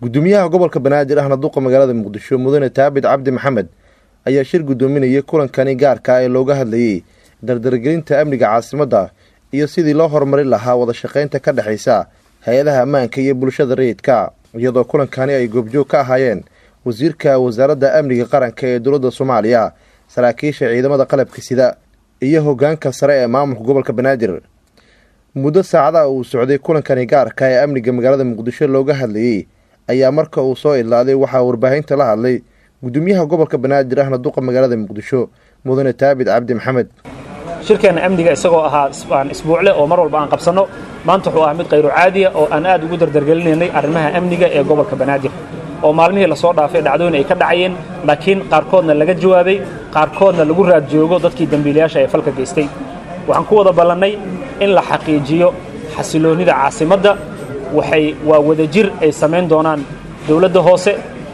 gudoomiyaha gobolka Banaadir ahna duqa magaalada Muqdisho mudane Taabid Cabdi Maxamed ayaa shir gudoominaya kulankani gaarka ah ee looga hadlayay dardargelinta amniga caasimadda iyo sidii loo horumarin lahaa wada shaqeynta ka dhaxaysa hay'adaha ammaanka iyo bulshada rayidka iyadoo kulankani ay goobjoog ka ahaayeen wasiirka wasaaradda amniga qaranka ee dowladda Soomaaliya saraakiisha ciidamada qalabka sida iyo hoggaanka sare ee maamulka gobolka Banaadir muddo saacada uu socday kulankani gaarka ah ee amniga magaalada Muqdisho looga hadlayay ayaa marka uu soo ilaaday waxa warbaahinta la hadlay gudoomiyaha gobolka Banaadir ahna duqa magaalada Muqdisho mudane Taabid Cabdi Maxamed shirkeena amniga isagoo ahaa isbuucle oo mar walba aan qabsano maanta wuxuu ahaa mid qayro caadi ah oo aan aad ugu dardargelinaynay arrimaha amniga ee gobolka Banaadir oo maalmihii la soo dhaafay dhacdooyin ay ka dhacayeen laakiin qaarkoodna laga jawaabay qaarkoodna lagu raad joogo dadkii dambiilayaasha ee falka geystay waxaan ku wada ballanay in la xaqiijiyo xasiloonida caasimadda waa wadajir ay sameyn doonaan dawladda hoose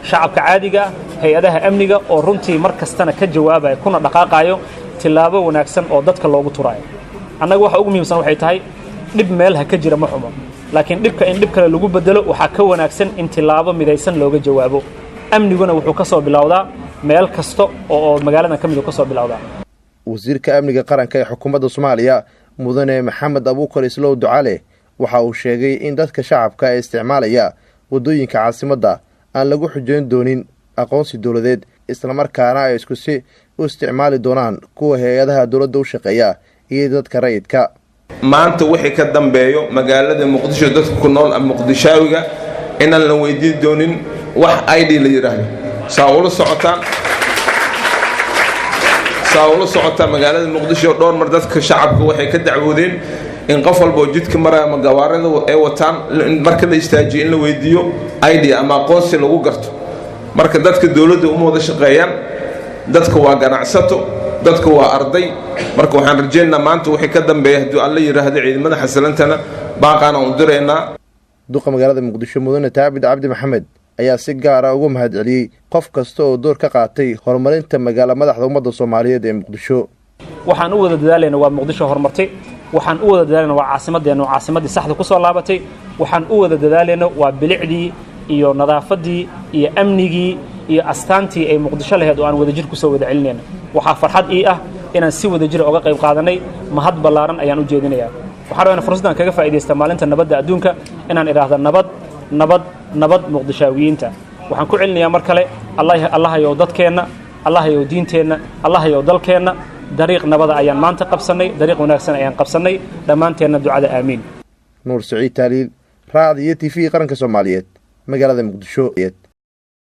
shacabka caadiga hay'adaha amniga oo runtii mar kastana ka jawaabaya kuna dhaqaaqayo tilaabo wanaagsan oo dadka loogu turaayo annaga waxa ugu muhiimsan waxay tahay dib meel ha ka jira ma xumo laakiin dhibka in dhib kale lagu bedelo waxa ka wanaagsan in tilaabo midaysan looga jawaabo amniguna wuxuu ka soo bilowdaa meel kasta oo magaalada kamid ka soo bilowdaa wasiirka amniga qaranka ee xukuumadda Soomaaliya mudane Maxamed Abuukar Islow Ducaale waxa uu sheegay in dadka shacabka ay isticmaalaya wadooyinka caasimadda aan lagu xujeyn doonin aqoonsi dawladeed isla markaana ay isku si u isticmaali doonaan kuwa hay'adaha dawladda u shaqeeya iyo dadka rayidka maanta wixii ka dambeeyo magaalada Muqdisho dadku ku nool Muqdishaawiga inaan la weydiin doonin wax ID la yiraahdo saawlo socotaan magaalada Muqdisho dhowr mar dadka shacabka waxay ka dacwoodeen in qof walba jidka maraya magawaarada ay wataan marka la istaajiyo in la weydiiyo ID ama aqoonsi lagu garto marka dadka dawladda u wada shaqeeyaan dadka waa ganacsato dadka waa arday marka waxaan rajaynaynaa maanta wixii ka dambeeya haddii alla yiraahdo ciidamada xasilantana baaqana u direynaa duqa magaalada Muqdisho mudane Taabid Cabdi Maxamed ayaa si gaar ah ugu mahadceliyay qof kasta oo door ka qaatay horumarinta magaalada madaxda ummadda Soomaaliyeed ee Muqdisho waxaan u wada dadaalayna waa Muqdisho horumartay waxaan u wada dadaalayna waa caasimadii saxda ku soo laabatay waxaan u wada dadaalayna waa bilicdii iyo nadaafadii iyo amnigii iyo astaantii ay Muqdisho lahayd oo aan wada jir ku soo wada celinayna waxa farxad ii ah inaan si wada jir uga qayb qaadanay mahad ballaaran ayaan u jeedinayaa waxaan rabaa fursadan kaga faa'iideysta maalinta nabadda adduunka inaan iraahdo nabad Muqdishaawiyiinta waxaan ku celinayaa mar kale Allah ayo dadkeena Allah ayo diinteena Allah ayo dalkeena dariiq nabada ayaan maanta qabsanay dariiq wanaagsan ayaan qabsanay dhamaanteena ducada aamiin Nuur Saciid Taaliil raadiyo TV qaranka Soomaaliyeed magaalada Muqdisho